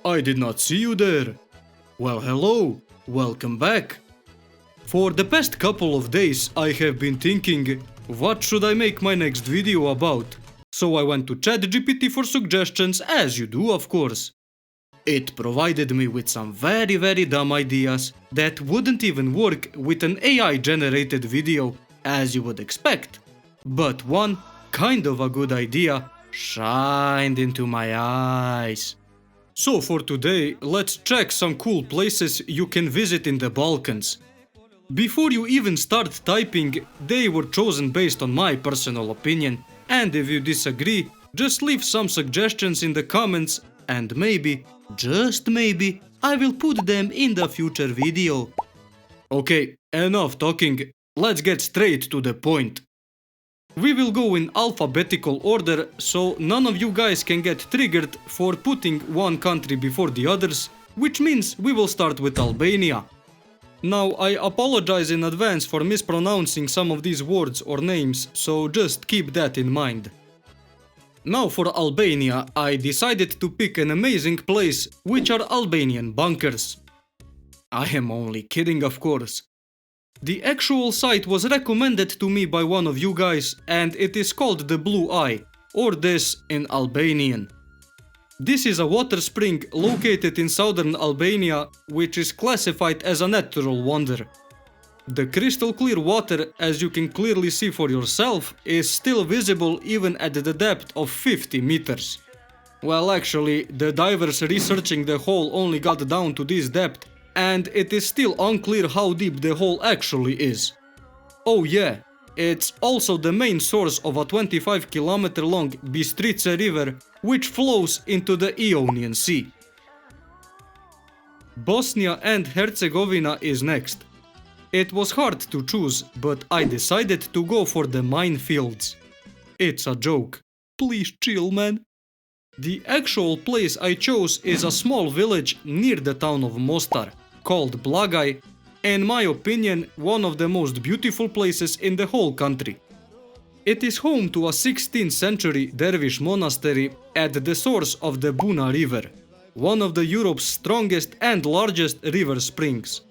I did not see you there. Well, hello, welcome back. For the past couple of days I have been thinking, what should I make my next video about? So I went to ChatGPT for suggestions, as you do of course. It provided me with some very dumb ideas that wouldn't even work with an AI generated video, as you would expect. But one, kind of a good idea, shined into my eyes. So for today, let's check some cool places you can visit in the Balkans. Before you even start typing, they were chosen based on my personal opinion, and if you disagree, just leave some suggestions in the comments and maybe, just maybe, I will put them in the future video. Okay, enough talking, let's get straight to the point. We will go in alphabetical order, so none of you guys can get triggered for putting one country before the others, which means we will start with Albania. Now, I apologize in advance for mispronouncing some of these words or names, so just keep that in mind. Now for Albania, I decided to pick an amazing place, which are Albanian bunkers. I am only kidding, of course. The actual site was recommended to me by one of you guys, and it is called the Blue Eye, or this in Albanian. This is a water spring located in southern Albania, which is classified as a natural wonder. The crystal clear water, as you can clearly see for yourself, is still visible even at the depth of 50 meters. Well, actually, the divers researching the hole only got down to this depth, and it is still unclear how deep the hole actually is. Oh yeah, it's also the main source of a 25-kilometer long Bistrica river, which flows into the Ionian Sea. Bosnia and Herzegovina is next. It was hard to choose, but I decided to go for the minefields. It's a joke. Please chill, man. The actual place I chose is a small village near the town of Mostar, called Blagaj, in my opinion one of the most beautiful places in the whole country. It is home to a 16th century dervish monastery at the source of the Buna river, one of the Europe's strongest and largest river springs.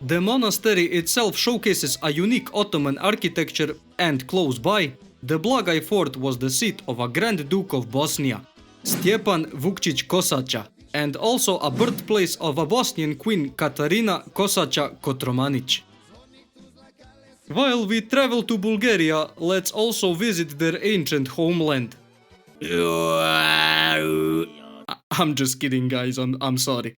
The monastery itself showcases a unique Ottoman architecture, and close by, the Blagaj fort was the seat of a Grand Duke of Bosnia, Stjepan Vukčić Kosaća, and also a birthplace of a Bosnian queen Katarina Kosaća Kotromanić. While we travel to Bulgaria, let's also visit their ancient homeland. I'm just kidding, guys, I'm sorry.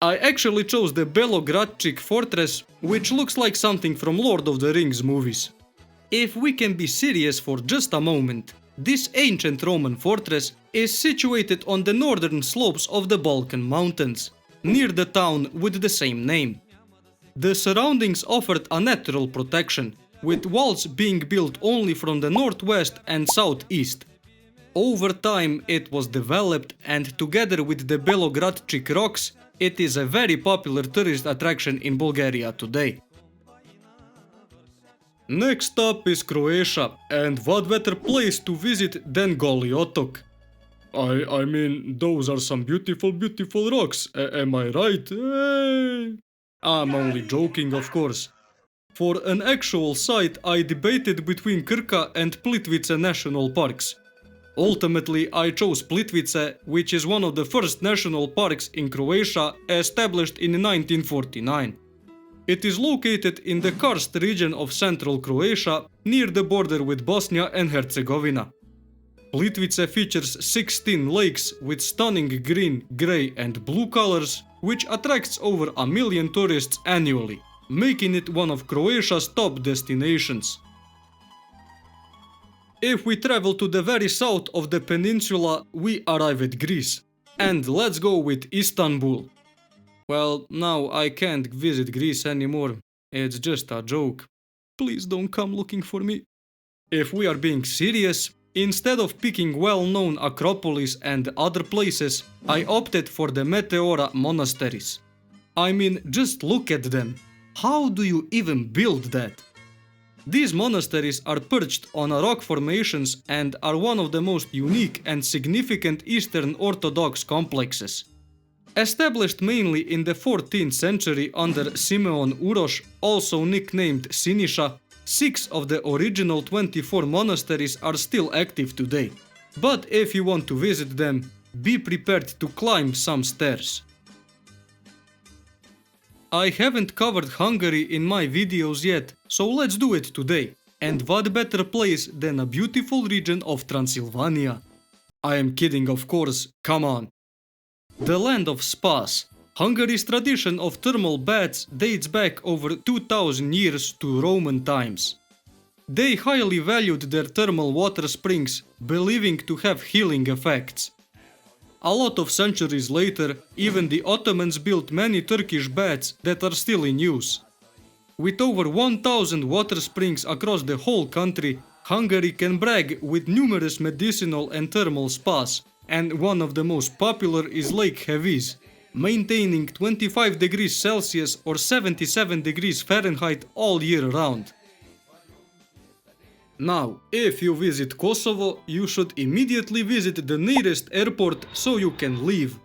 I actually chose the Belogradchik fortress, which looks like something from Lord of the Rings movies. If we can be serious for just a moment, this ancient Roman fortress is situated on the northern slopes of the Balkan mountains, near the town with the same name. The surroundings offered a natural protection, with walls being built only from the northwest and southeast. Over time it was developed, and together with the Belogradchik rocks, it is a very popular tourist attraction in Bulgaria today. Next up is Croatia, and what better place to visit than Goli Otok? I mean, those are some beautiful rocks, am I right? Hey. I'm only joking, of course. For an actual site, I debated between Krka and Plitvice national parks. Ultimately, I chose Plitvice, which is one of the first national parks in Croatia, established in 1949. It is located in the karst region of central Croatia, near the border with Bosnia and Herzegovina. Plitvice features 16 lakes with stunning green, grey and blue colors, which attracts over 1 million tourists annually, making it one of Croatia's top destinations. If we travel to the very south of the peninsula, we arrive at Greece. And let's go with Istanbul. Well, now I can't visit Greece anymore. It's just a joke. Please don't come looking for me. If we are being serious, instead of picking well-known Acropolis and other places, I opted for the Meteora monasteries. I mean, just look at them. How do you even build that? These monasteries are perched on a rock formations and are one of the most unique and significant Eastern Orthodox complexes. Established mainly in the 14th century under Simeon Uroš, also nicknamed Siniša, 6 of the original 24 monasteries are still active today. But if you want to visit them, be prepared to climb some stairs. I haven't covered Hungary in my videos yet, so let's do it today. And what better place than a beautiful region of Transylvania? I am kidding, of course, come on. The land of spas. Hungary's tradition of thermal baths dates back over 2000 years to Roman times. They highly valued their thermal water springs, believing to have healing effects. A lot of centuries later, even the Ottomans built many Turkish baths that are still in use. With over 1000 water springs across the whole country, Hungary can brag with numerous medicinal and thermal spas, and one of the most popular is Lake Hevis, maintaining 25 degrees Celsius or 77 degrees Fahrenheit all year round. Now, if you visit Kosovo, you should immediately visit the nearest airport so you can leave.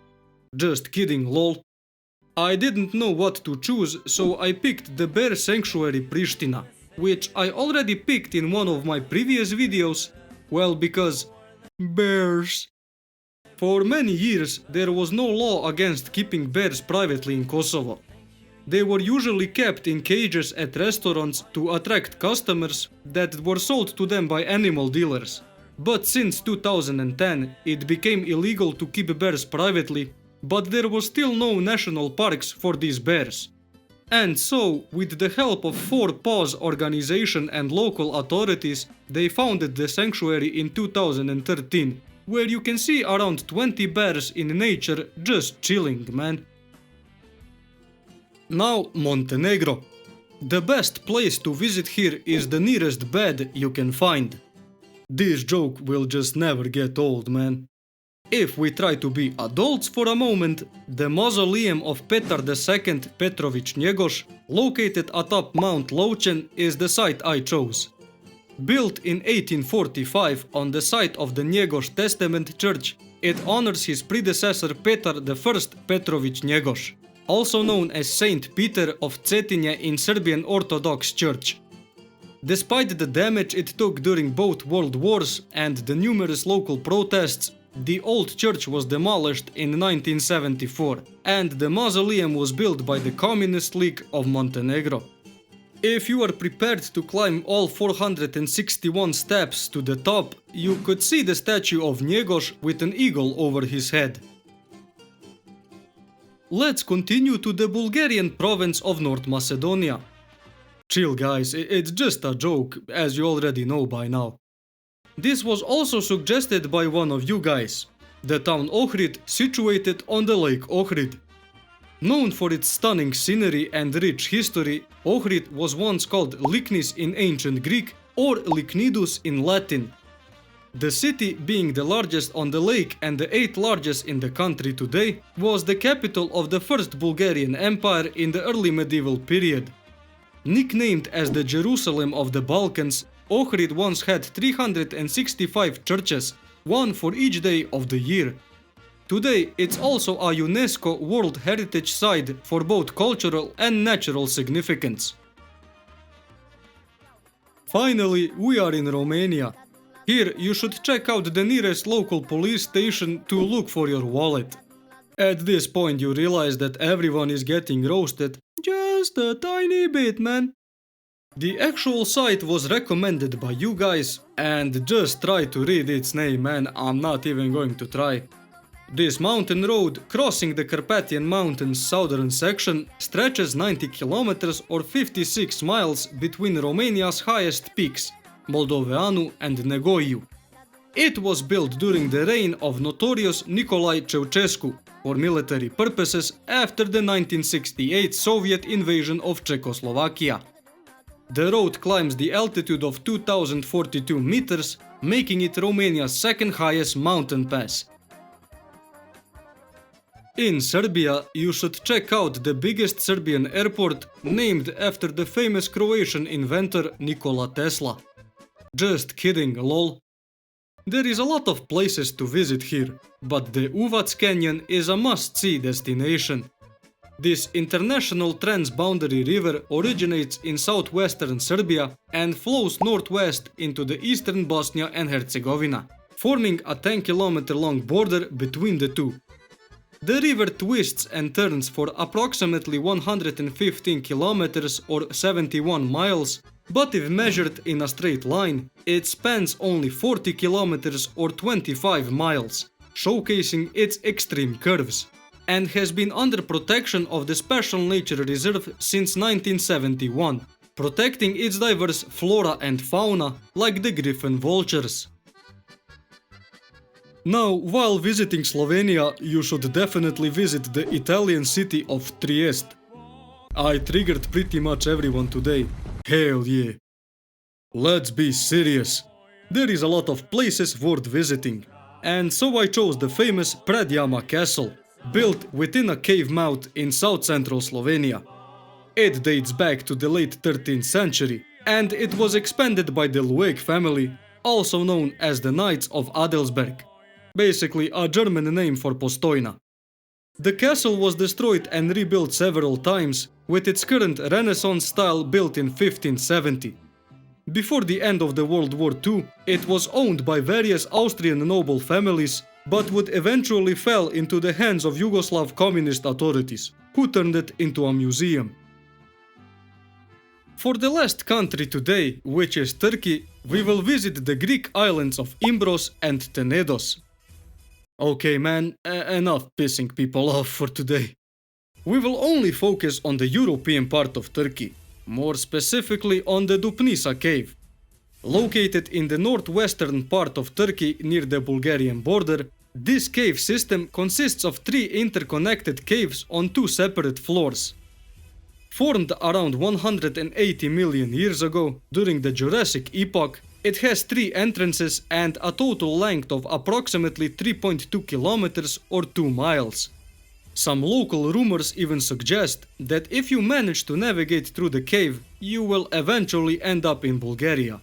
Just kidding, lol. I didn't know what to choose, so I picked the bear sanctuary Pristina, which I already picked in one of my previous videos, well, because bears. For many years, there was no law against keeping bears privately in Kosovo. They were usually kept in cages at restaurants to attract customers that were sold to them by animal dealers. But since 2010, it became illegal to keep bears privately, but there was still no national parks for these bears. And so, with the help of Four Paws organization and local authorities, they founded the sanctuary in 2013, where you can see around 20 bears in nature just chilling, man. Now, Montenegro. The best place to visit here is the nearest bed you can find. This joke will just never get old, man. If we try to be adults for a moment, the Mausoleum of Petar II Petrović Njegoš, located atop Mount Lovćen, is the site I chose. Built in 1845 on the site of the Njegoš Testament Church, it honors his predecessor Petar I Petrović Njegoš, also known as Saint Peter of Cetinje in Serbian Orthodox Church. Despite the damage it took during both World Wars and the numerous local protests, the old church was demolished in 1974, and the mausoleum was built by the Communist League of Montenegro. If you are prepared to climb all 461 steps to the top, you could see the statue of Njegoš with an eagle over his head. Let's continue to the Bulgarian province of North Macedonia. Chill guys, it's just a joke, as you already know by now. This was also suggested by one of you guys. The town Ohrid, situated on the lake Ohrid. Known for its stunning scenery and rich history, Ohrid was once called Lycnis in ancient Greek or Lycnidus in Latin. The city, being the largest on the lake and the 8th largest in the country today, was the capital of the First Bulgarian Empire in the early medieval period. Nicknamed as the Jerusalem of the Balkans, Ohrid once had 365 churches, one for each day of the year. Today, it's also a UNESCO World Heritage Site for both cultural and natural significance. Finally, we are in Romania. Here, you should check out the nearest local police station to look for your wallet. At this point, you realize that everyone is getting roasted just a tiny bit, man. The actual site was recommended by you guys, and just try to read its name, man, I'm not even going to try. This mountain road, crossing the Carpathian Mountains southern section, stretches 90 kilometers or 56 miles between Romania's highest peaks, Moldoveanu and Negoiu. It was built during the reign of notorious Nicolae Ceausescu for military purposes after the 1968 Soviet invasion of Czechoslovakia. The road climbs the altitude of 2042 meters, making it Romania's second highest mountain pass. In Serbia, you should check out the biggest Serbian airport, named after the famous Croatian inventor Nikola Tesla. Just kidding, lol. There is a lot of places to visit here, but the Uvac Canyon is a must-see destination. This international transboundary river originates in southwestern Serbia and flows northwest into the eastern Bosnia and Herzegovina, forming a 10-kilometer long border between the two. The river twists and turns for approximately 115 kilometers or 71 miles, but if measured in a straight line, it spans only 40 kilometers or 25 miles, showcasing its extreme curves, and has been under protection of the Special Nature Reserve since 1971, protecting its diverse flora and fauna like the griffon vultures. Now, while visiting Slovenia, you should definitely visit the Italian city of Trieste. I triggered pretty much everyone today. Hell yeah. Let's be serious. There is a lot of places worth visiting, and so I chose the famous Predjama castle, built within a cave mouth in south-central Slovenia. It dates back to the late 13th century, and it was expanded by the Lueg family, also known as the Knights of Adelsberg. Basically a German name for Postojna. The castle was destroyed and rebuilt several times, with its current Renaissance style built in 1570. Before the end of the World War II, it was owned by various Austrian noble families, but would eventually fall into the hands of Yugoslav communist authorities, who turned it into a museum. For the last country today, which is Turkey, we will visit the Greek islands of Imbros and Tenedos. Okay man, enough pissing people off for today. We will only focus on the European part of Turkey, more specifically on the Dupnisa cave. Located in the northwestern part of Turkey near the Bulgarian border, this cave system consists of 3 interconnected caves on 2 separate floors. Formed around 180 million years ago during the Jurassic epoch, it has 3 entrances and a total length of approximately 3.2 kilometers or 2 miles. Some local rumors even suggest that if you manage to navigate through the cave, you will eventually end up in Bulgaria.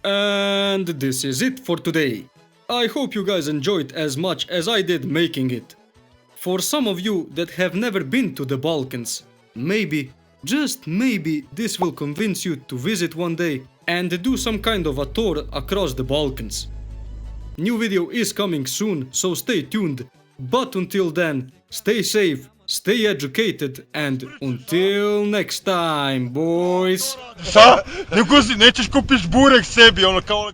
And this is it for today. I hope you guys enjoyed as much as I did making it. For some of you that have never been to the Balkans, maybe, just maybe, this will convince you to visit one day and do some kind of a tour across the Balkans. New video is coming soon, so stay tuned. But until then, stay safe, stay educated, and until next time, boys. Šta? Nećeš kupiš burek sebi, ono kao...